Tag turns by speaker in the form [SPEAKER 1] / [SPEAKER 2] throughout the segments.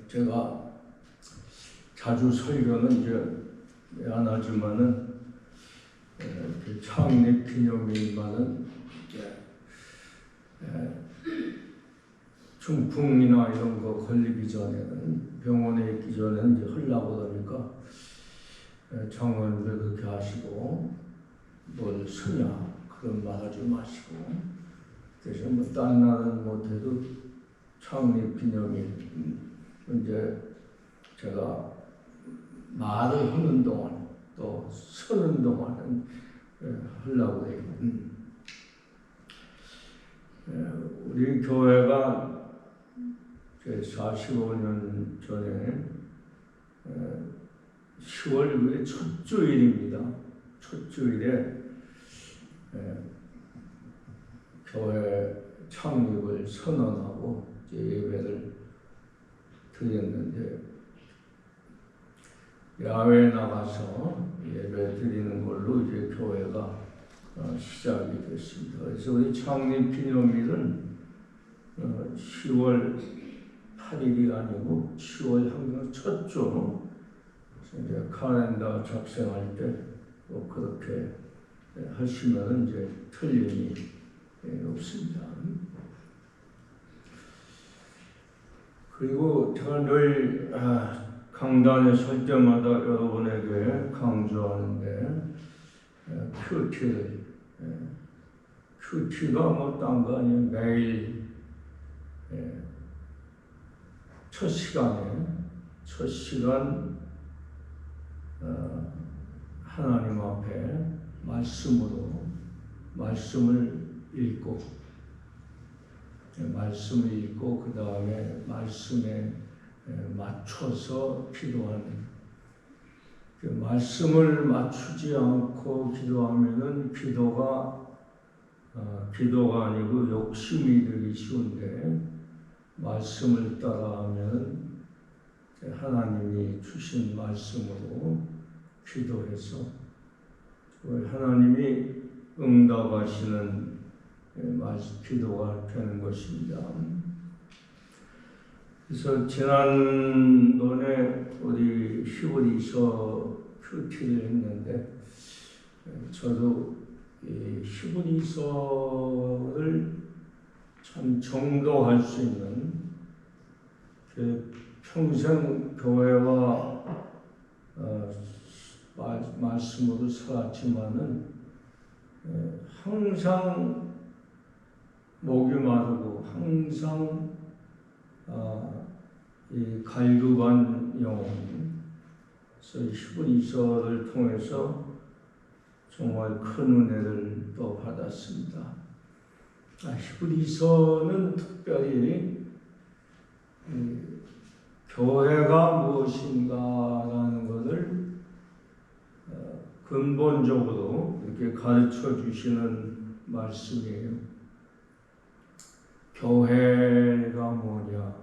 [SPEAKER 1] 제가 자주 설교는 이제 안 하지만은 창립 기념일만은 중풍이나 이런 거 걸리기 전에는 병원에 있기 전에는 이제 하려고 하니까 장로님들 그렇게 하시고 뭘 쓰냐 그런 말 하지 마시고 대신 뭐 딴 날은 못해도 창립 기념일 이제 제가 말을 하는 동안 또 서는 동안은 하려고 해요. 우리 교회가 45년 전에 10월 첫 주일입니다. 첫 주일에 교회 창립을 선언하고 예배를 드렸는데 야외에 나가서 예배 드리는 걸로 이제 교회가 시작이 됐습니다. 그래서 우리 창립 기념일은 10월 8일이 아니고 10월 항상 첫 주 이제 칼렌더 작성할 때 뭐 그렇게 하시면 이제 틀림이 없습니다. 그리고 제가 늘 강단에 설 때마다 여러분에게 강조하는데 큐티가 뭐 딴 거 아니에요. 매일 첫 시간 하나님 앞에 말씀을 읽고 그 다음에 말씀에 맞춰서 기도하는 그 말씀을 맞추지 않고 기도하면은 기도가 아니고 욕심이 되기 쉬운데 말씀을 따라하면 하나님이 주신 말씀으로 기도해서 하나님이 응답하시는 기도가 되는 것입니다. 그래서 지난번에 우리 히브리서 큐티를 했는데 저도 이 히브리서를 참 정도할 수 있는 평생 교회와 말씀으로 살았지만은 항상 목이 마르고 항상 이 갈급한 영혼, 그래서 히브리서를 통해서 정말 큰 은혜를 또 받았습니다. 히브리서는 특별히 교회가 무엇인가라는 것을 근본적으로 이렇게 가르쳐 주시는 말씀이에요. 교회가 뭐냐?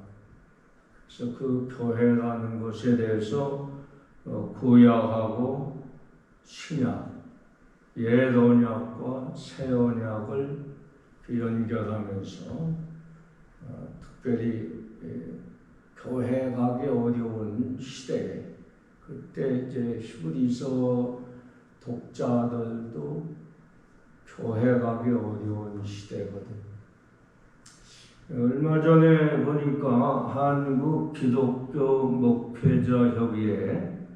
[SPEAKER 1] 그래서 그 교회라는 것에 대해서 구약하고 신약, 옛 언약과 새 언약을 연결하면서 특별히 교회 가기 어려운 시대에 그때 이제 히브리서 독자들도 교회 가기 어려운 시대거든. 얼마 전에 보니까 한국 기독교 목회자 협의회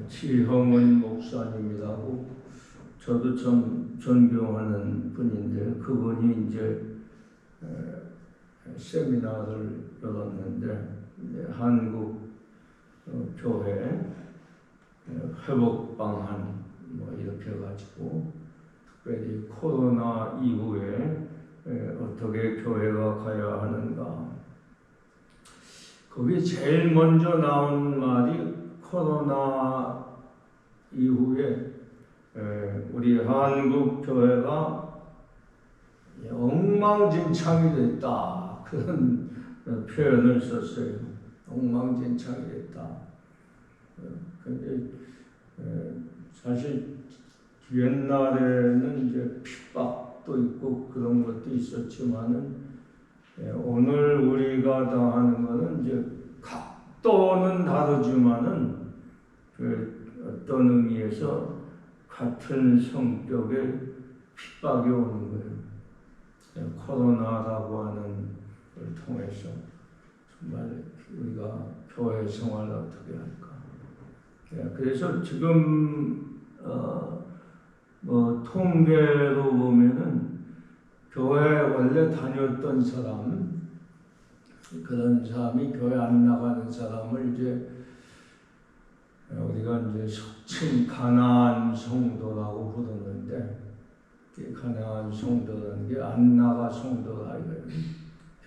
[SPEAKER 1] 지형은 목사님이라고 저도 참 존경하는 분인데 그분이 이제 세미나를 열었는데 한국 교회 회복 방안 뭐 이렇게 해가지고 특별히 코로나 이후에 어떻게 교회가 가야 하는가. 거기 제일 먼저 나온 말이 코로나 이후에 우리 한국 교회가 엉망진창이 됐다. 그런 표현을 썼어요. 엉망진창이 됐다. 근데 사실 옛날에는 이제 핍박도 있고 그런 것도 있었지만은 오늘 우리가 당하는 것은 이제 다르지만은 어떤 의미에서 같은 성격의 핍박이 오는 거예요. 코로나라고 하는 걸 통해서 정말 우리가 교회 생활을 어떻게 할까? 그래서 지금 통계로 보면은 교회 원래 다녔던 사람, 그런 사람이 교회 안 나가는 사람을 이제 우리가 이제 속칭 가나안 성도라고 부르는데, 가나안 성도라는 게 안 나가 성도다 이거예요.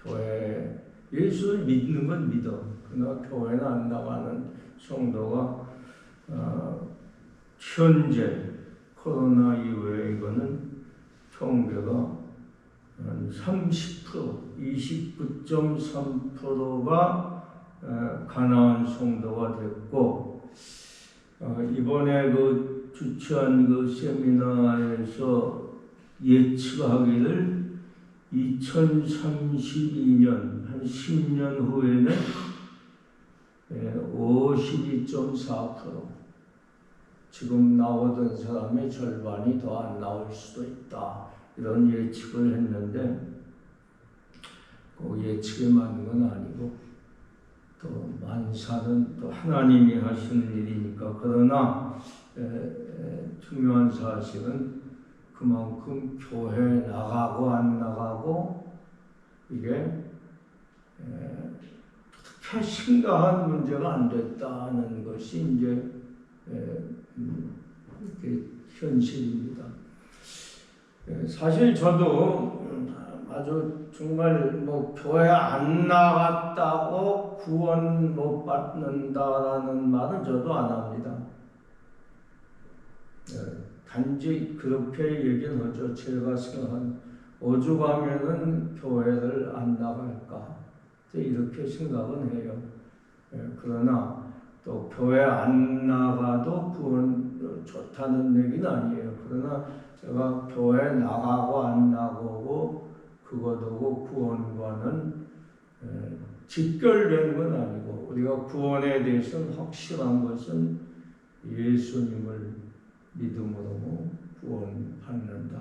[SPEAKER 1] 교회 예수를 믿는 건 믿어. 그러나 교회는 안 나가는 성도가 현재 코로나 이후에 이거는 통계가 한 30%, 29.3%가 가나안 성도가 됐고, 이번에 그 주최한 그 세미나에서 예측하기를 2032년 한 10년 후에는 52.4%, 지금 나오던 사람의 절반이 더 안 나올 수도 있다, 이런 예측을 했는데 그 예측에 맞는 건 아니고 또 만사는 또 하나님이 하시는 일이니까. 그러나 중요한 사실은 그만큼 교회 나가고 안 나가고 이게 그렇게 심각한 문제가 안 됐다는 것이 이제 이렇게 현실입니다. 사실 저도 아주 정말 교회 안 나갔다고 구원 못 받는다라는 말은 저도 안 합니다. 단지 그렇게 얘기는 하죠. 제가 생각한 오죽하면은 교회를 안 나갈까 이렇게 생각은 해요. 그러나 또 교회 안 나가도 구원 좋다는 얘기는 아니에요. 그러나 제가 교회 나가고 안 나가고 그것하고 구원과는 직결되는 건 아니고, 우리가 구원에 대해서는 확실한 것은 예수님을 믿음으로 구원받는다,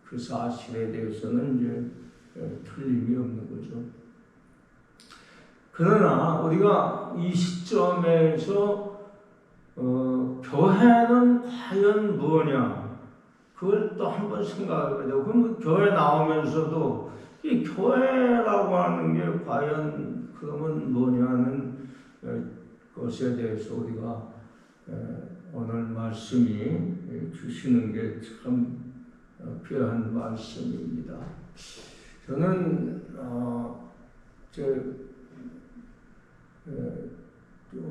[SPEAKER 1] 그 사실에 대해서는 이제 틀림이 없는 거죠. 그러나 우리가 이 시점에서 교회는 과연 뭐냐, 그걸 또 한번 생각해야 되고, 그럼 교회 나오면서도 이 교회라고 하는 게 과연 그러면 뭐냐는 것에 대해서 우리가 오늘 말씀이 주시는 게 참 필요한 말씀입니다. 저는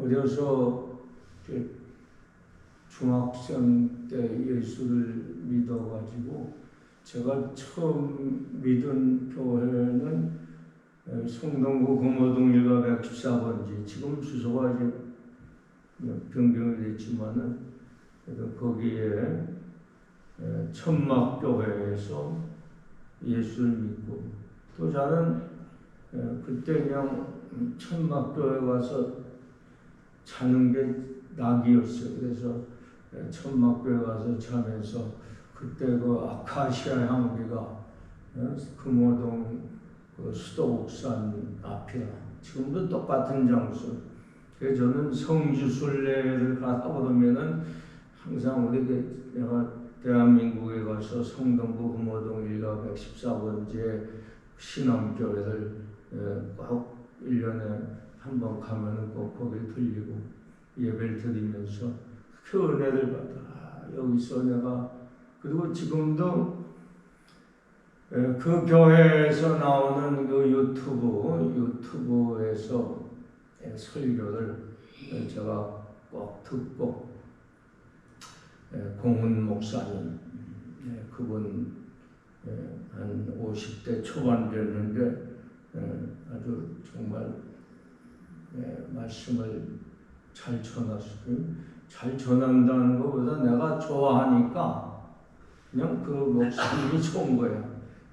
[SPEAKER 1] 어려서 중학생 때 예수를 믿어가지고, 제가 처음 믿은 교회는 성동구 금호동 1가 114번지, 지금 주소가 이제 변경이 됐지만은 거기에 천막교회에서 예수를 믿고, 또 저는 그때 그냥 천막교회 가서 자는 게 낙이었어요. 그래서 천막교회 가서 자면서 그때 그 아카시아 향기가 금호동 그 수도옥산 앞이라, 지금도 똑같은 장소. 그래서 저는 성지순례를 가다 보면은 항상 내가 대한민국에 가서 성동구 금호동 1가 114번지에 신앙교회를 꼭 1년에 한 번 가면은 꼭 거기 들리고 예배를 드리면서 그 은혜를 받아. 여기서 내가, 그리고 지금도 그 교회에서 나오는 그 유튜브에서 설교를 제가 꼭 듣고, 공훈 목사님, 그분 한 50대 초반 됐는데 아주 정말 말씀을 잘 전하시고, 잘 전한다는 것보다 내가 좋아하니까 그냥 그 목사님이 좋은 거야.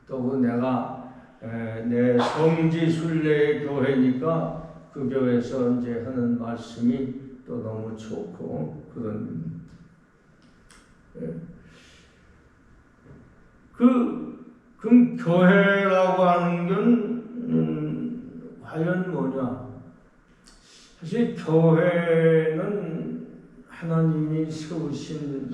[SPEAKER 1] 또 그 내가 내 성지순례 교회니까 그 그 교회에서 이제 하는 말씀이 또 너무 좋고 그런 그 교회라고 하는 건 과연 뭐냐? 사실 교회는 하나님이 세우신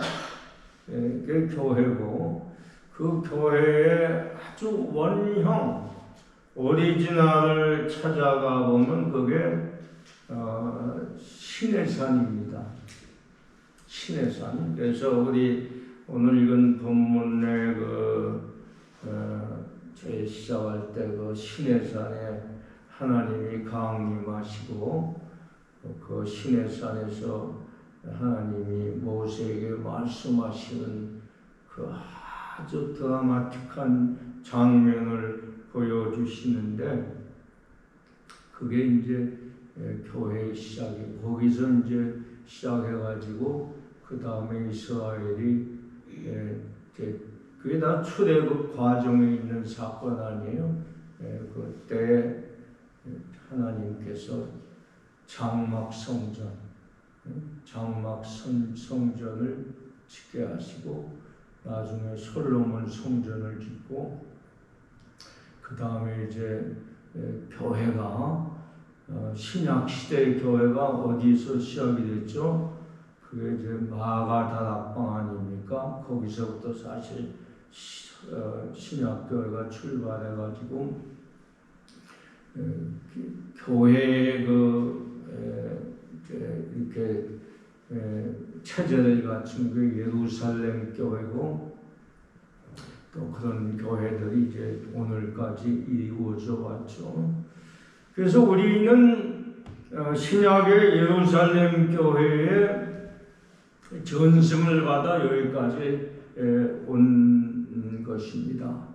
[SPEAKER 1] 그 교회고 그 교회의 아주 원형 오리지널을 찾아가 보면 그게 시내산입니다. 시내산. 그래서 우리 오늘 읽은 본문의 제 시작할 때 그 시내산에 하나님이 강림하시고 그 시내산에서 하나님이 모세에게 말씀하시는 그 아주 드라마틱한 장면을 보여주시는데 그게 이제 교회의 시작이고 거기서 이제 시작해가지고 그 다음에 이스라엘이 그게 다 출애굽 과정에 있는 사건 아니에요? 그때 하나님께서 장막 성전을 짓게 하시고 나중에 솔로몬 성전을 짓고 그 다음에 이제 교회가 신약 시대의 교회가 어디서 시작이 됐죠? 그게 이제 마가다락방 아닙니까? 거기서부터 사실 신약 교회가 출발해가지고 교회의 이렇게 체제를 갖춘 게 예루살렘 교회고 또 그런 교회들이 이제 오늘까지 이루어져 왔죠. 그래서 우리는 신약의 예루살렘 교회의 전승을 받아 여기까지 온 것입니다.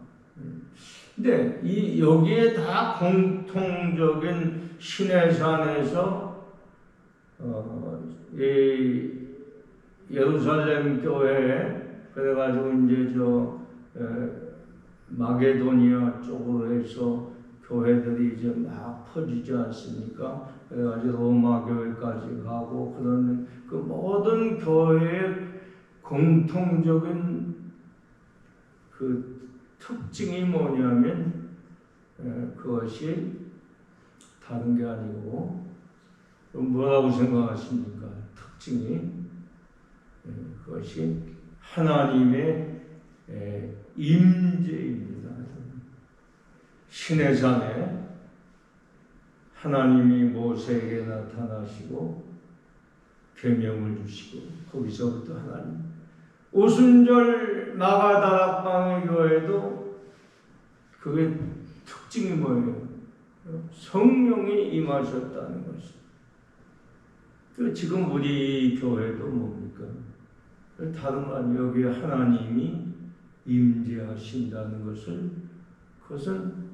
[SPEAKER 1] 근데 여기에 다 공통적인 시내산에서 이 예루살렘 교회에 그래가지고 이제 마게도니아 쪽으로 해서 교회들이 이제 막 퍼지지 않습니까? 그래가지고 로마 교회까지 가고 그런 그 모든 교회의 공통적인 그 특징이 뭐냐면 그것이 다른 게 아니고 뭐라고 생각하십니까? 특징이 그것이 하나님의 임재입니다. 시내산에 하나님이 모세에게 나타나시고 계명을 주시고 거기서부터 하나님 오순절 마가다락방의 교회도 그게 특징이 뭐예요? 성령이 임하셨다는 것이죠. 지금 우리 교회도 뭡니까? 다른 거 아니에요. 여기 하나님이 임재하신다는 것은 그것은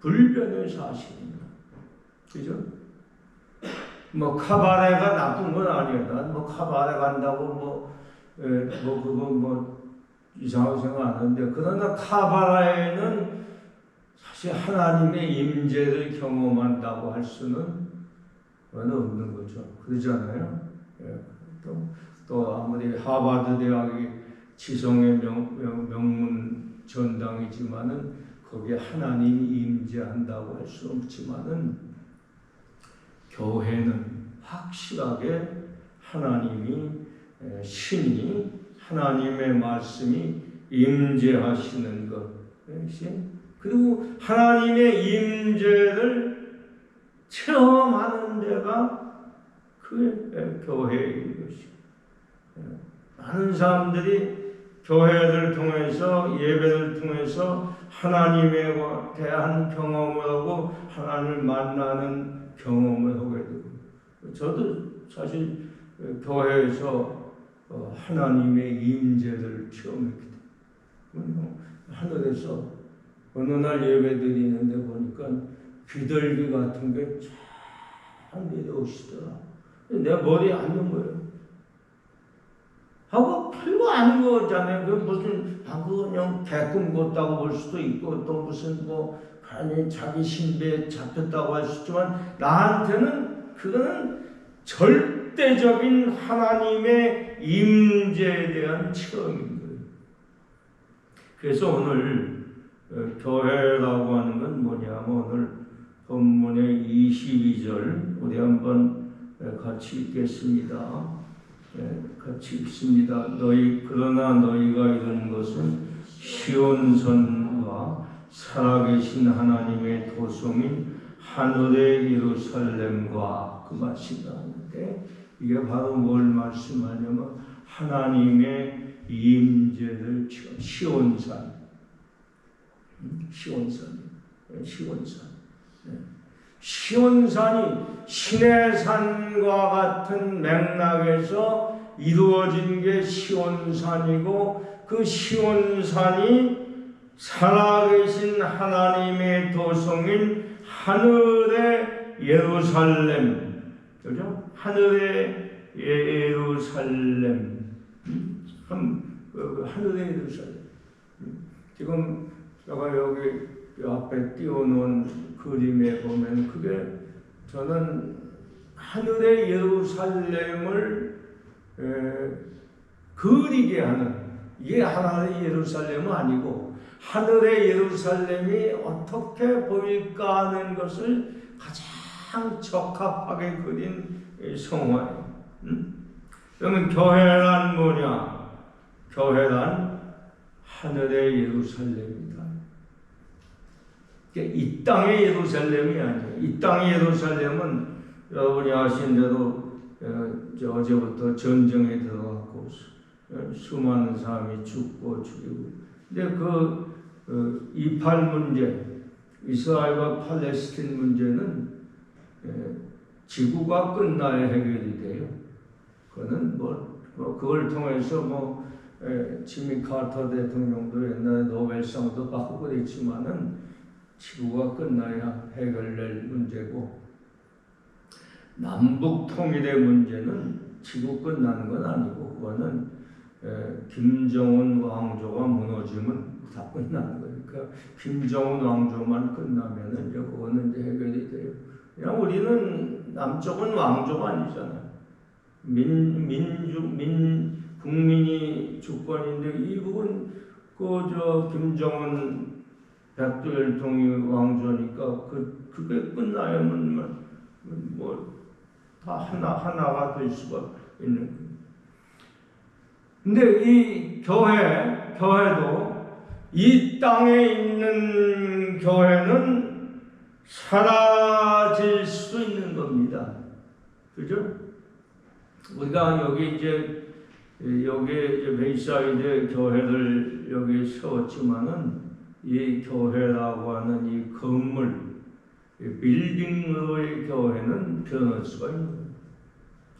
[SPEAKER 1] 불변의 사실입니다. 그죠? 뭐 카바레가 나쁜 건 아니에요. 난 뭐 카바레 간다고 그거 이상하게 생각 안 하는데 그러나 카바레는 사실 하나님의 임재를 경험한다고 할 수는 없는 거죠. 그러잖아요. 또 아무리 하버드 대학이 지성의 명문 전당이지만은 거기에 하나님이 임재한다고 할 수 없지만은 교회는 확실하게 하나님이 신이 하나님의 말씀이 임재하시는 것이 그리고 하나님의 임재를 체험하는 데가 그 교회인 것이고 많은 사람들이 교회를 통해서 예배를 통해서 하나님에 대한 경험을 하고 하나님을 만나는 경험을 하게 되고 저도 사실 교회에서 하나님의 임재를 체험했기 때문에 하늘에서 어느 날 예배 드리는데 보니까 비둘기 같은 게 쫙 내려오시더라. 내 머리에 앉는 거예요. 하고 별거 아닌 거잖아요. 그 무슨 그냥 개꿈 꿨다고 볼 수도 있고 또 무슨 아니 자기 신비에 잡혔다고 할 수 있지만 나한테는 그거는 절대적인 하나님의 임재에 대한 체험인 거예요. 그래서 오늘 교회라고 하는 건 뭐냐면 오늘 본문의 22절 우리 한번 같이 읽겠습니다. 같이 읽습니다. 그러나 너희가 이룬 것은 시온산과 살아계신 하나님의 도성인 하늘의 예루살렘과 그 말씀이 나오는데 이게 바로 뭘 말씀하냐면 하나님의 임재를 시온산. 시온산이 신의 산과 같은 맥락에서 이루어진 게 시온산이고 그 시온산이 살아계신 하나님의 도성인 하늘의 예루살렘, 그죠? 하늘의 예루살렘, 하늘의 예루살렘. 지금 제가 여기 앞에 띄워놓은 그림에 보면 그게 저는 하늘의 예루살렘을 그리게 하는, 이게 하나의 예루살렘은 아니고 하늘의 예루살렘이 어떻게 보일까 하는 것을 가장 적합하게 그린 성화예요. 그러면 교회란 뭐냐? 교회란 하늘의 예루살렘이다. 이 땅의 예루살렘이 아니에요. 이 땅의 예루살렘은 여러분이 아시는 대로 어제부터 전쟁에 들어갔고 수많은 사람이 죽고 죽이고. 근데 그 이팔 문제, 이스라엘과 팔레스틴 문제는 지구가 끝나야 해결이 돼요. 그거는 그걸 통해서 지미 카터 대통령도 옛날에 노벨상도 받고 그랬지만은 지구가 끝나야 해결될 문제고 남북 통일의 문제는 지구 끝나는 건 아니고 그거는 김정은 왕조가 무너지면 다 끝나는 거예요. 그러니까 김정은 왕조만 끝나면은 이제 그거는 이제 해결이 돼요. 그냥 우리는 남쪽은 왕조가 아니잖아요. 국민이 주권인데 이 부분 김정은 백두혈통이 왕조니까 그게 끝나야만 다 하나가 될 수가 있는 거예요. 근데 이 교회도 이 땅에 있는 교회는 사라질 수 있는 겁니다. 그죠? 우리가 여기 이제 베이사이드 교회를 여기 세웠지만은 이 교회라고 하는 이 건물, 빌딩으로의 교회는 변할 수가 있는 거예요.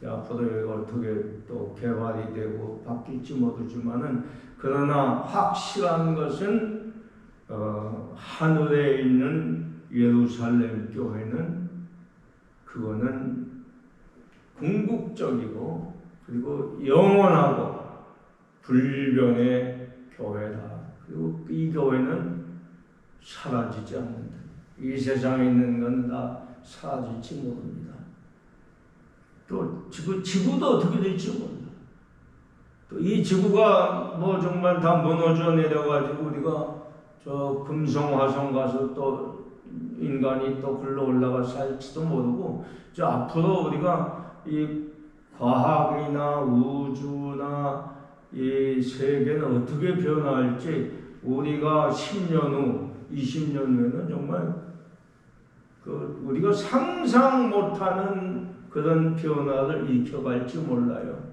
[SPEAKER 1] 앞으로 어떻게 또 개발이 되고 바뀔지 모르지만은 그러나 확실한 것은 하늘에 있는 예루살렘 교회는 그거는 궁극적이고 그리고 영원하고 불변의 교회다. 그리고 이 교회는 사라지지 않는다. 이 세상에 있는 건 다 사라질지 모릅니다. 또 지구도 어떻게 될지 몰라. 또 이 지구가 정말 다 무너져 내려가지고 우리가 저 금성 화성 가서 또 인간이 또 글로 올라가 살지도 모르고 저 앞으로 우리가 이 과학이나 우주나 이 세계는 어떻게 변화할지 우리가 10년 후, 20년 후에는 정말 우리가 상상 못하는 그런 변화를 일으켜갈지 몰라요.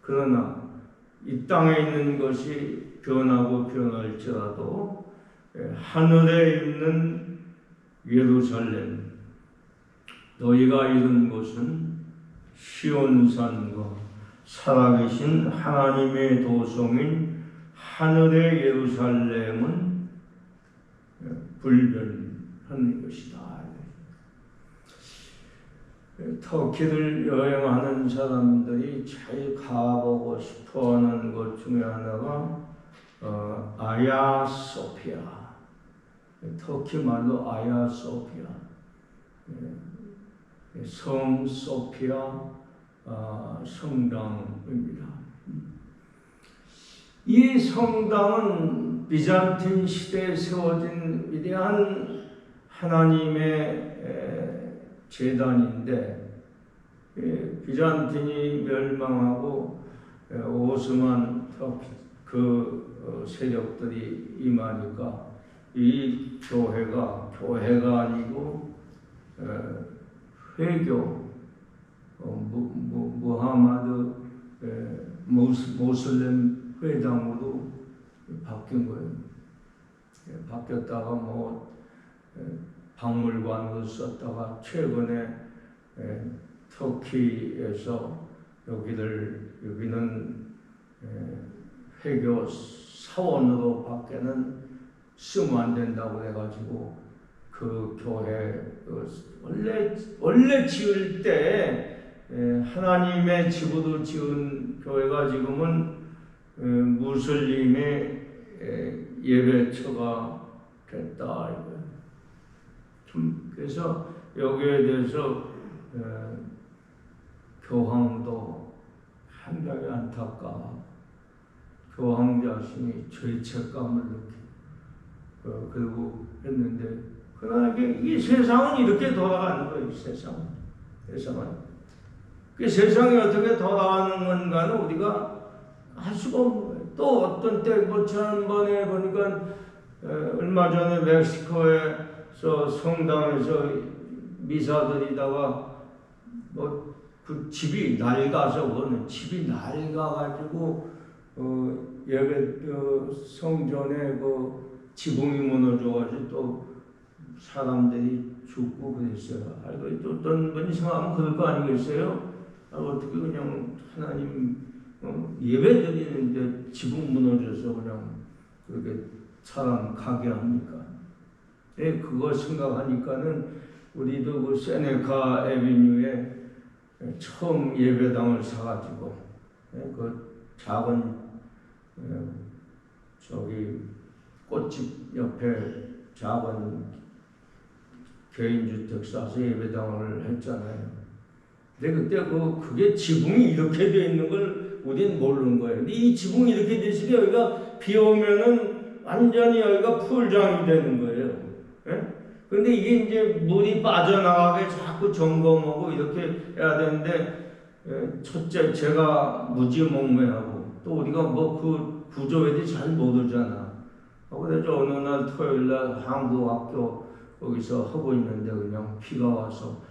[SPEAKER 1] 그러나 이 땅에 있는 것이 변하고 변할지라도 하늘에 있는 예루살렘, 너희가 이룬 곳은 시온산과 살아계신 하나님의 도성인 하늘의 예루살렘은 불변한 것이다. 터키를 여행하는 사람들이 제일 가보고 싶어하는 것 중에 하나가 아야소피아. 터키 말로 아야 소피아, 성 소피아 성당입니다. 이 성당은 비잔틴 시대에 세워진 위대한 하나님의 제단인데, 비잔틴이 멸망하고 오스만 그 세력들이 임하니까 이 교회가 아니고 회교, 무하마드 모슬렘 회당으로 바뀐 거예요. 바뀌었다가 박물관으로 썼다가 최근에 터키에서 여기는 회교 사원으로 밖에는 쓰면 안 된다고 해가지고 그 교회 원래 지을 때 하나님의 집으로 지은 교회가 지금은 무슬림의 예배처가 됐다. 그래서 여기에 대해서 교황도 상당히 안타까워. 교황 자신이 죄책감을 느끼고 그리고 했는데, 그러나 이 세상은 이렇게 돌아가는 거예요. 세상은. 그 세상이 어떻게 돌아가는 건가는 우리가 알 수가 없는 거예요. 또 어떤 때 지난번에 보니까 얼마 전에 멕시코에서 성당에서 미사 드리다가 그 집이 낡아서, 그거는 집이 낡아가지고 예배 성전에 그 지붕이 무너져가지고 또 사람들이 죽고 그랬어요. 또 어떤 분이 생각하면 그럴 거 아니겠어요? 어떻게 그냥 하나님 예배 드리는데 지붕 무너져서 그냥 그렇게 사람 가게 합니까? 그거 생각하니까는 우리도 그 세네카 에비뉴에 처음 예배당을 사가지고 그 작은 꽃집 옆에 작은 개인주택 사서 예배당을 했잖아요. 근데 그때 그게 지붕이 이렇게 되어 있는 걸 우리는 모르는 거예요. 근데 이 지붕이 이렇게 되어 있으니 여기가 비 오면은 완전히 여기가 풀장이 되는 거예요. 그런데 이게 이제 물이 빠져나가게 자꾸 점검하고 이렇게 해야 되는데, 첫째 제가 무지몽매하고 또 우리가 그 구조에 대해 잘 모르잖아. 그래서 어느 날 토요일 날 한국 학교 거기서 하고 있는데 그냥 비가 와서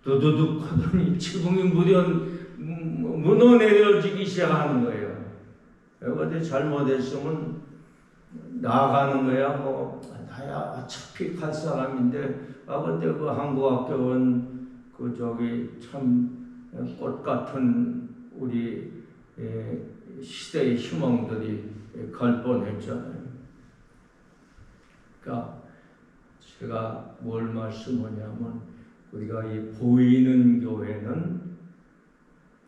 [SPEAKER 1] 두두둑 하더니 지붕이 무너 내려지기 시작하는 거예요. 어디 잘못했으면 나가는 거야. 나야 어차피 갈 사람인데, 그때 그 한국 학교 온 참 꽃 같은 우리 시대의 희망들이 갈 뻔했잖아요. 그러니까 제가 뭘 말씀하냐면, 우리가 이 보이는 교회는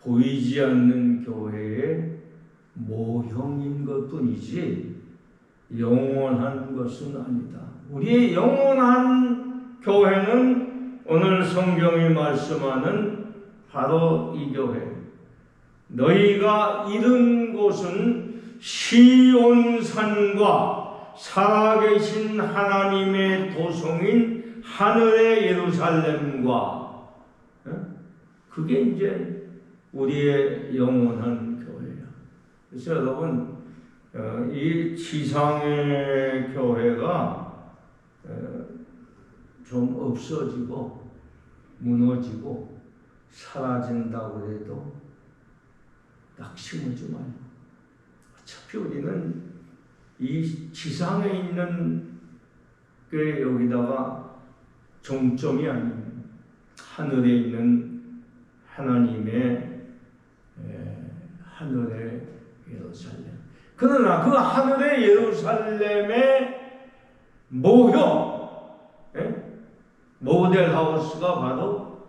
[SPEAKER 1] 보이지 않는 교회의 모형인 것뿐이지 영원한 것은 아니다. 우리의 영원한 교회는 오늘 성경이 말씀하는 바로 이 교회. 너희가 이른 곳은 시온산과 살아계신 하나님의 도성인 하늘의 예루살렘과, 그게 이제 우리의 영원한 교회야. 그래서 여러분, 이 지상의 교회가 좀 없어지고 무너지고 사라진다고 해도 낙심하지 말고, 어차피 우리는 이 지상에 있는 게 여기다가 정점이 아닙니다. 하늘에 있는 하나님의 하늘의 예루살렘. 그러나 그 하늘의 예루살렘의 모형, 모델하우스가 바로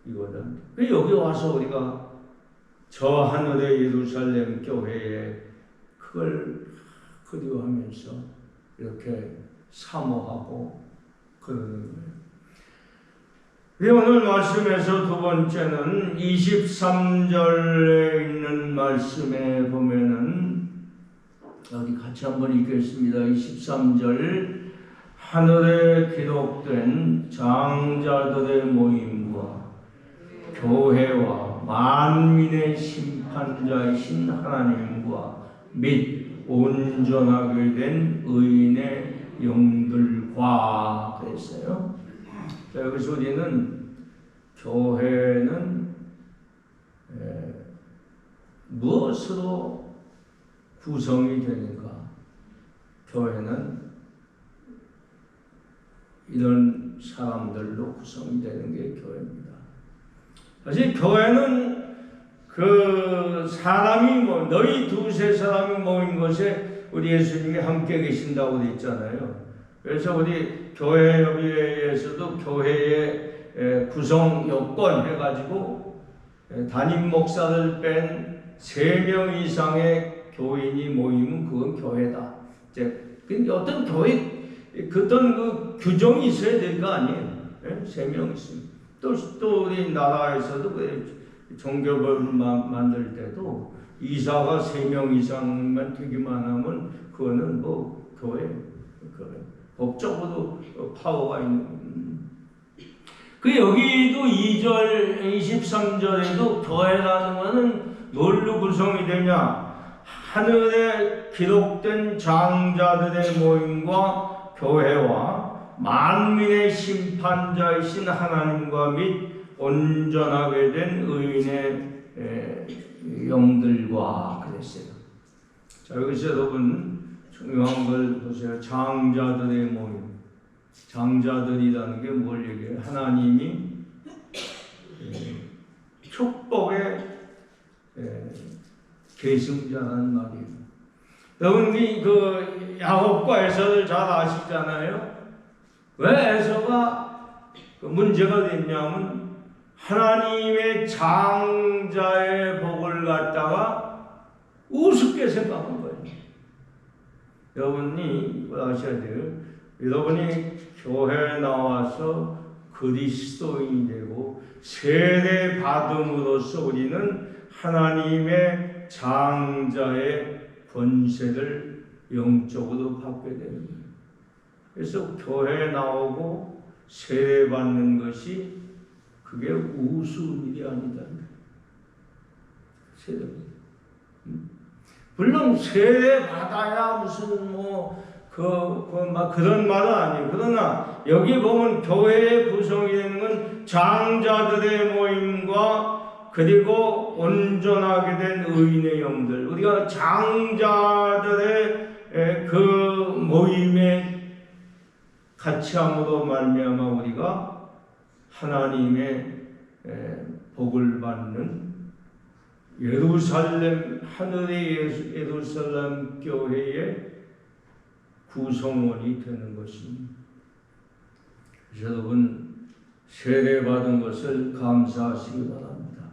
[SPEAKER 1] 이거다. 여기 와서 우리가 저 하늘의 예루살렘 교회에 그걸 그리워하면서 이렇게 사모하고 그러는 거예요. 오늘 말씀에서 두 번째는 23절에 있는 말씀에 보면은 어디 같이 한번 읽겠습니다. 23절 하늘에 기록된 장자들의 모임과 교회와 만민의 심판자이신 하나님과 및 온전하게 된 의인의 영들과 그랬어요. 자, 여기서 우리는 교회는 무엇으로 구성이 되는가? 교회는 이런 사람들로 구성이 되는 게 교회입니다. 사실 교회는 그 사람이 너희 두세 사람이 모인 곳에 우리 예수님이 함께 계신다고 되어 있잖아요. 그래서 우리 교회 협의회에서도 교회의 구성 요건 해가지고 담임 목사를 뺀 3명 이상의 교인이 모이면 그건 교회다. 이제 어떤 교회 어떤 그 규정이 있어야 될 거 아니에요. 3명 있으면 또 우리 나라에서도 종교법을 만들 때도 이사가 3명 이상만 되기만 하면 그거는 뭐 교회 법적으로 파워가 있는. 그 여기도 2절 23절에도 교회라는 것은 뭘로 구성이 되냐? 하늘에 기록된 장자들의 모임과 교회와 만민의 심판자이신 하나님과 및 온전하게 된 의인의 영들과 그랬어요. 자, 여기서 여러분 중요한 걸 보세요. 장자들의 모임. 장자들이라는 게 뭘 얘기해요? 하나님이 축복의 계승자라는 말이에요. 여러분 그 야곱과 에서를 잘 아시잖아요. 왜 에서가 그 문제가 됐냐면 하나님의 장자의 복을 갖다가 우습게 생각한 거예요. 여러분이 아셔야 돼요. 여러분이 교회에 나와서 그리스도인이 되고 세례 받음으로써 우리는 하나님의 장자의 권세를 영적으로 받게 되는 거예요. 그래서 교회에 나오고 세례 받는 것이 그게 우스운 일이 아니다. 세례. 물론 세례 받아야 무슨 그런 말은 아니에요. 그러나 여기 보면 교회의 구성이 되는 건 장자들의 모임과 그리고 온전하게 된 의인의 영들. 우리가 장자들의 그 모임에 같이 함으로 말미암아 우리가 하나님의 복을 받는 예루살렘 하늘의 예루살렘 교회의 구성원이 되는 것입니다. 여러분 세례 받은 것을 감사하시기 바랍니다.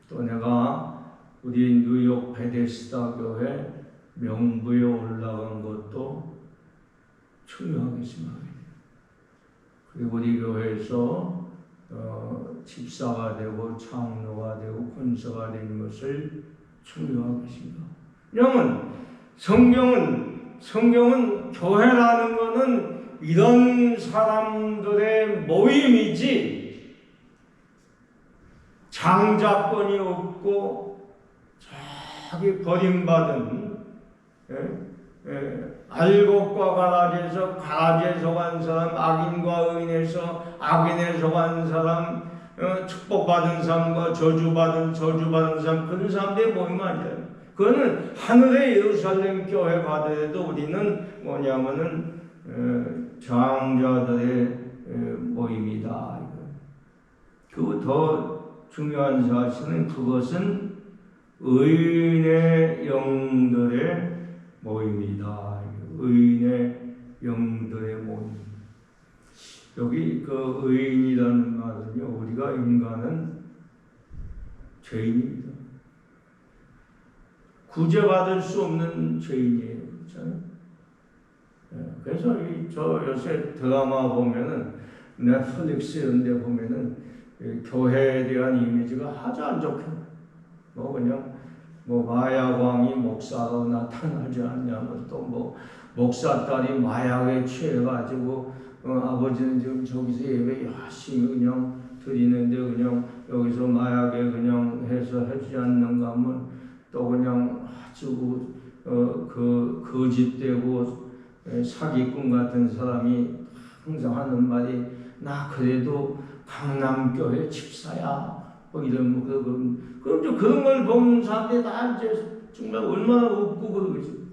[SPEAKER 1] 또 내가 우리 뉴욕 베데스다 교회 명부에 올라간 것도 중요하게 생각합니다. 그리고 우리 교회에서 집사가 되고 장로가 되고 권사가 되는 것을 중요하게 생각합니다. 왜냐하면 성경은 교회라는 것은 이런 사람들의 모임이지 장자권이 없고 자기 버림받은 알곡과 가라지에서 간 사람, 악인과 의인에서 악인에서 간 사람, 축복받은 사람과 저주받은 사람, 그런 사람들의 모임 아니에요. 그거는 하늘의 예루살렘 교회 가더라도 우리는 뭐냐면은 장자들의 모임이다. 그 더 중요한 사실은 그것은 의인의 영들의 모임이다. 의인의 영들의 모임. 여기 그 의인이라는 말은요, 우리가 인간은 죄인입니다. 구제받을 수 없는 죄인이에요. 그렇잖아요. 그래서 저 요새 드라마 보면은 넷플릭스 이런 데 보면은 교회에 대한 이미지가 아주 안 좋게 뭐 그냥 뭐 마약왕이 목사로 나타나지 않냐면 또 뭐 목사 딸이 마약에 취해가지고 아버지는 지금 저기서 예배 열심히 그냥 드리는데 그냥 여기서 마약에 그냥 해서 해주지 않는가 하면 또 그냥 아주 거짓되고 사기꾼 같은 사람이 항상 하는 말이 나 그래도 강남교회 집사야 뭐 이런 그럼 그런 걸 보는 사람들이 다 이제 정말 얼마나 웃고 그러지.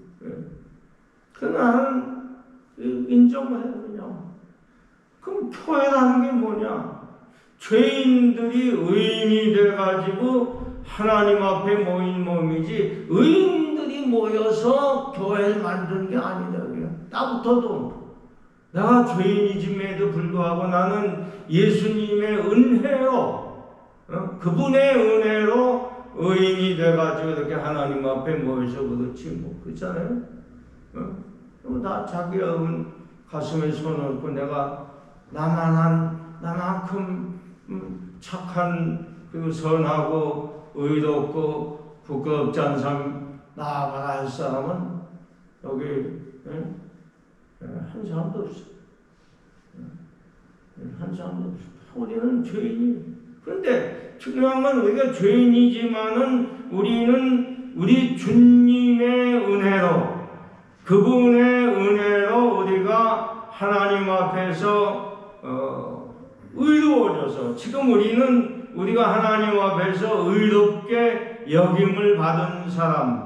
[SPEAKER 1] 그러나 인정을 해요 그냥. 그럼 교회라는 게 뭐냐? 죄인들이 의인이 돼가지고 하나님 앞에 모인 몸이지 의인들이 모여서 교회를 만든 게 아니다. 나부터도 내가 죄인이짐에도 불구하고 나는 예수님의 은혜로 그분의 은혜로 의인이 돼가지고 이렇게 하나님 앞에 모여서 그렇지 뭐 그렇잖아요. 다 자기 가슴에 손을 얹고 내가 나만큼 착한 그리고 선하고 의롭고 부끄럽지 않은 사람 나아가라 할 사람은 여기 한 사람도 없어. 한 사람도 없어. 우리는 죄인이. 그런데 중요한 건 우리가 죄인이지만은 우리는 우리 주님의 은혜로 그분의 은혜로 우리가 하나님 앞에서 의로워져서 지금 우리가 하나님 앞에서 의롭게 여김을 받은 사람.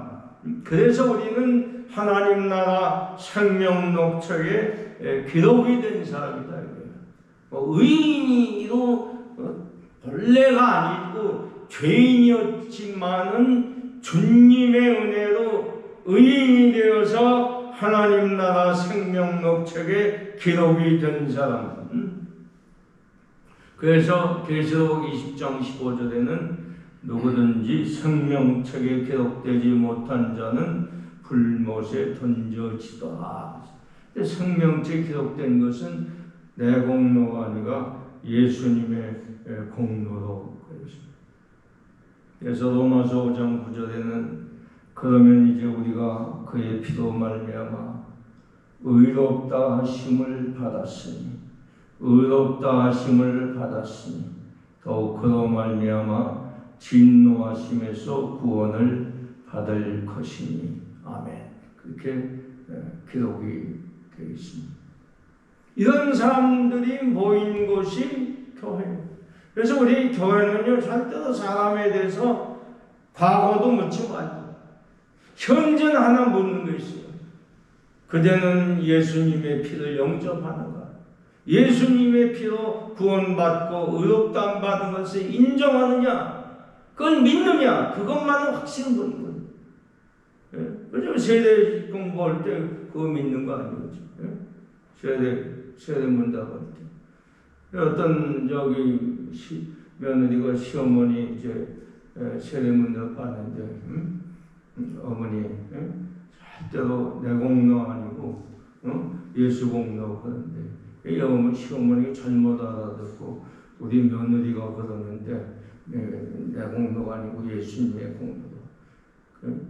[SPEAKER 1] 그래서 우리는 하나님 나라 생명 녹册에 기록이 된 사람이다. 의인이로 본래가 아니고 죄인이었지만은 주님의 은혜로 의인이 되어서 하나님 나라 생명 녹册에 기록이 된 사람. 그래서 계시록 20장 15절에는 누구든지 생명책에 기록되지 못한 자는 불못에 던져지더라. 생명책에 기록된 것은 내 공로가 아니라 예수님의 공로로 그랬습니다. 그래서 로마서 5장 9절에는 그러면 이제 우리가 그의 피로 말미암아 의롭다 하심을 받았으니 더욱 그로 말미암아 진노하심에서 구원을 받을 것이니 아멘. 그렇게 기록이 되어 있습니다. 이런 사람들이 모인 곳이 교회예요. 그래서 우리 교회는요 절대로 사람에 대해서 과거도 묻지 말고 현재는 하나 묻는 거 있어요. 그대는 예수님의 피를 영접하는가? 예수님의 피로 구원받고 의롭다함 받은 것을 인정하느냐? 그걸 믿느냐? 그것만은 확신 보는 거예요. 그죠? 세례 공부할 때 그거 믿는 거 아니겠죠? 세례 문답할 때. 어떤 며느리가 시어머니 이제 세례 문답 받는데 어머니 절대로 내 공로 아니고 예수 공로 그런데 이 시어머니가 잘못 알아듣고 우리 며느리가 그러는데 내 공로가 아니고 예수님의 공로다.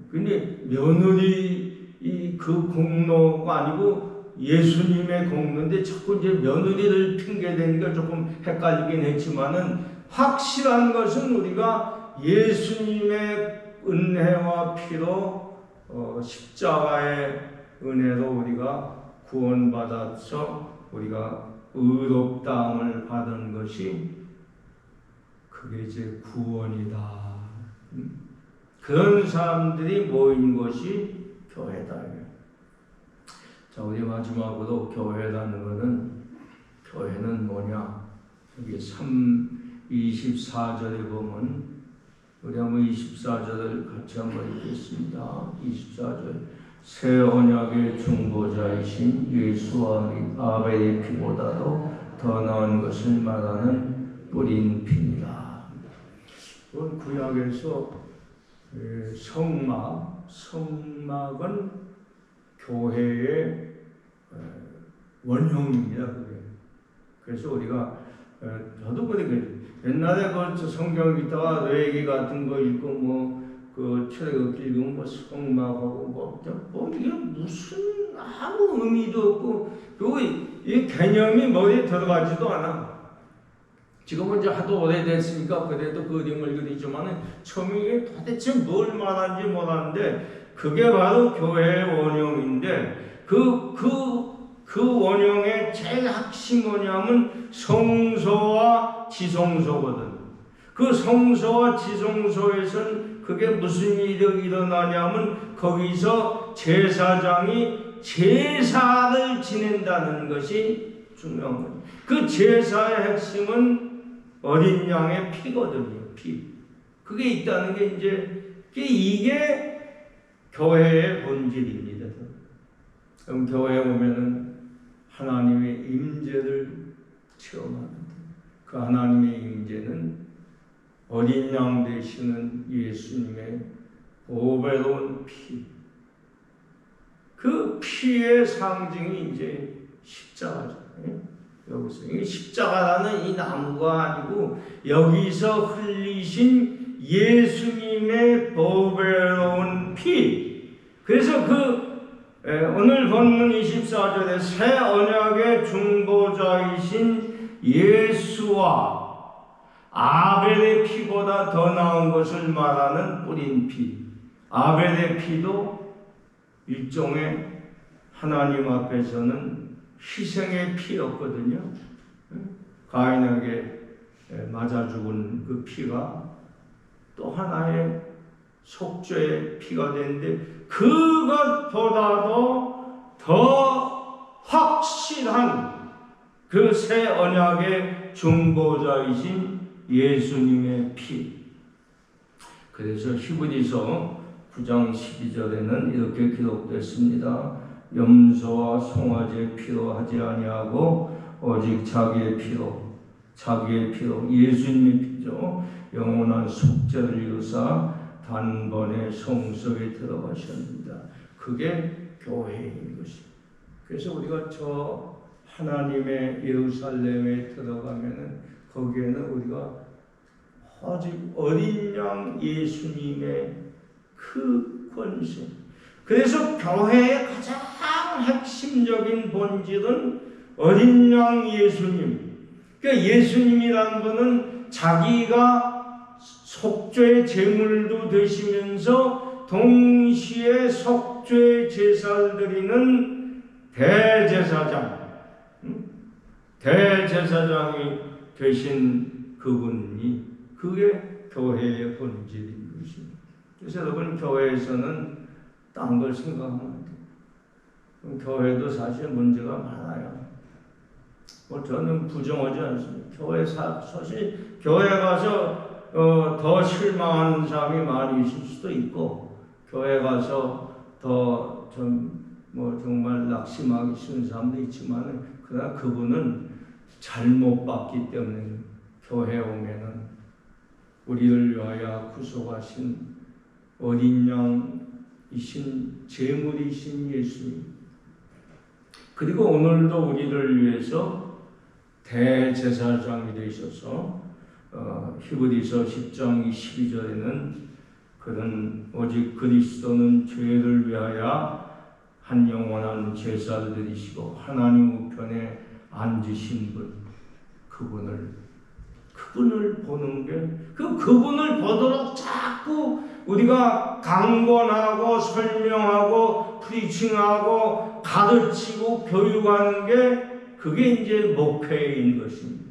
[SPEAKER 1] 근데 며느리 그 공로가 아니고 예수님의 공로인데 자꾸 이제 며느리를 핑계대니까 조금 헷갈리긴 했지만은 확실한 것은 우리가 예수님의 은혜와 피로 십자가의 은혜로 우리가 구원받아서 우리가 의롭다함을 받은 것이 그게 이제 구원이다. 그런 사람들이 모인 것이 교회다. 자, 우리 마지막으로 교회는 뭐냐? 여기 24절에 보면 우리 한번 24절을 같이 한번 읽겠습니다. 24절 새 언약의 중보자이신 예수와 아벨의 피보다도 더 나은 것을 말하는 뿌린 피니라. 이건 구약에서 성막은 교회의 원형입니다. 그게. 그래서 우리가 저도 그렇게 옛날에 그 성경 읽다가 뇌기 같은 거 읽고 그 출애굽기 읽으면 성막하고 이게 무슨 아무 의미도 없고 그리고 이 개념이 머리에 들어가지도 않아. 지금은 이제 하도 오래됐으니까 그래도 그 그림을 그리지만은 처음에 이게 도대체 뭘 말하는지 모르는데 그게 바로 교회의 원형인데 그 원형의 제일 핵심 뭐냐면 성소와 지성소거든. 그 성소와 지성소에서는 그게 무슨 일이 일어나냐면 거기서 제사장이 제사를 지낸다는 것이 중요한 거예요. 그 제사의 핵심은 어린 양의 피거든요. 피. 그게 있다는 게 이게 교회의 본질입니다. 그럼 교회에 오면은 하나님의 임재를 체험합니다. 그 하나님의 임재는 어린 양 되시는 예수님의 보배로운 피. 그 피의 상징이 이제 십자가잖아요. 여기서 이 십자가라는 이 나무가 아니고 여기서 흘리신 예수님의 보배로운 피. 그래서 오늘 본문 24절에 새 언약의 중보자이신 예수와 아벨의 피보다 더 나은 것을 말하는 뿌린 피. 아벨의 피도 일종의 하나님 앞에서는 희생의 피였거든요. 가인에게 맞아 죽은 그 피가 또 하나의 속죄의 피가 되는데 그것보다도 더 확실한 그 새 언약의 중보자이신 예수님의 피. 그래서 히브리서 9장 12절에는 이렇게 기록됐습니다. 염소와 송아지의 피로 하지 아니하고 오직 자기의 피로 예수님의 피죠. 영원한 속죄를 이루사 단번에 성소에 들어가셨습니다. 그게 교회인 것입니다. 그래서 우리가 저 하나님의 예루살렘에 들어가면은 거기에는 우리가 오직 어린 양 예수님의 그 권세. 그래서 교회의 가장 핵심적인 본질은 어린 양 예수님. 그러니까 예수님이라는 분은 자기가 속죄 제물도 되시면서 동시에 속죄 제사를 드리는 대제사장이 되신 그분이 그게 교회의 본질인 것입니다. 그래서 여러분 교회에서는 딴 걸 생각하면 안 돼요. 교회도 사실 문제가 많아요. 저는 부정하지 않습니다. 사실 교회 가서 더 실망하는 사람이 많이 있을 수도 있고 교회 가서 더 정말 낙심하기 쉬운 사람도 있지만 그러나 그분은 잘못 봤기 때문에 교회에 오면은 우리를 위하여 구속하신 어린 양이신 제물이신 예수님, 그리고 오늘도 우리를 위해서 대제사장이 되셔서 히브리서 10장 22절에는 그는 오직 그리스도는 죄를 위하여 한 영원한 제사를 드리시고 하나님 우편에 앉으신 분, 그분을 보는 게 그분을 보도록 자꾸 우리가 강권하고 설명하고 프리칭하고 가르치고 교육하는 게 그게 이제 목회인 것입니다.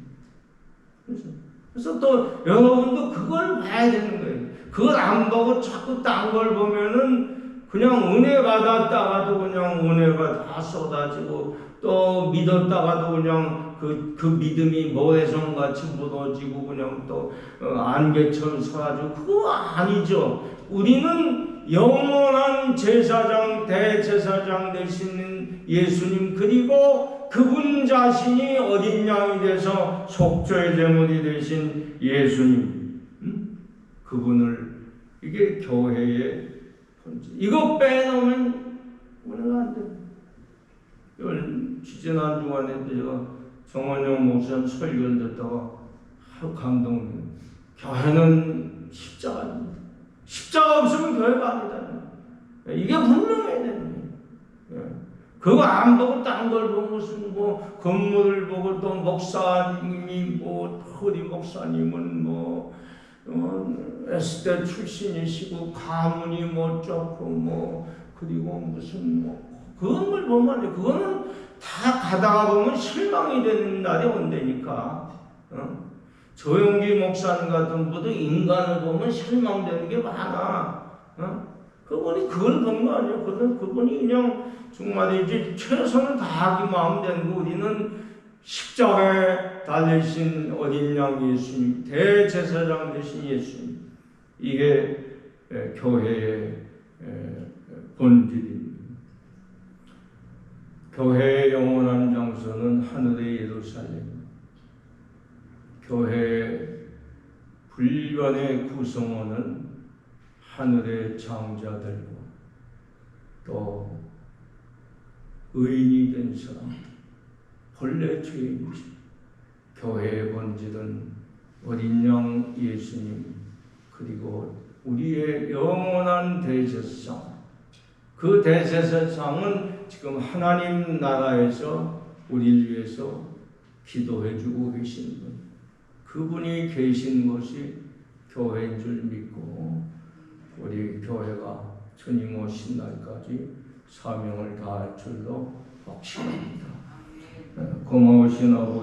[SPEAKER 1] 그래서 또 여러분도 그걸 봐야 되는 거예요. 그걸 안 보고 자꾸 딴 걸 보면은 그냥 은혜 받았다가도 그냥 은혜가 다 쏟아지고 또 믿었다가도 그냥 그 믿음이 모래성같이 무너지고 그냥 또 안개처럼 사라지고 그거 아니죠. 우리는 영원한 제사장, 대제사장 되시는 예수님, 그리고 그분 자신이 어린 양이 돼서 속죄의 제물이 되신 예수님, 그분을, 이게 교회의 본질. 이거 빼놓으면 우리가 안 됩니다. 지난 주간에 제가 정원영 목사님 설교를 듣다가 감동이에요. 교회는 십자가입니다. 십자가 없으면 교회가 아니다. 이게 분명해야 되는 거예요. 그거 안 보고 딴 걸 보고 무슨 뭐 건물을 보고 또 목사님이 뭐 어디 목사님은 뭐 S대 출신이시고 가문이 뭐 좋고 뭐 그리고 무슨 뭐 그런 걸 보면 안 돼. 그거는 다 가다가 보면 실망이 되는 날이 온다니까. 조용기 목사님 같은 분도 인간을 보면 실망되는 게 많아. 그분이 그걸 본 거 아니에요. 그분이 그냥 정말 이제 최선을 다하기 마음 되는 거. 우리는 십자가에 달리신 어린 양 예수님, 대제사장 되신 예수님, 이게 교회의 본질입니다. 교회의 영원한 장소는 하늘의 예루살렘. 교회의 불변의 구성원은 하늘의 장자들과 또 의인이 된 사람, 본래 죄인이죠. 교회의 본질은 어린 양 예수님, 그리고 우리의 영원한 대제사장. 그 대제사장은 지금 하나님 나라에서 우리를 위해서 기도해주고 계신 분. 그분이 계신 것이 교회인 줄 믿고 우리 교회가 주님 오신 날까지 사명을 다할 줄로 확신합니다. 고마우신 아버지.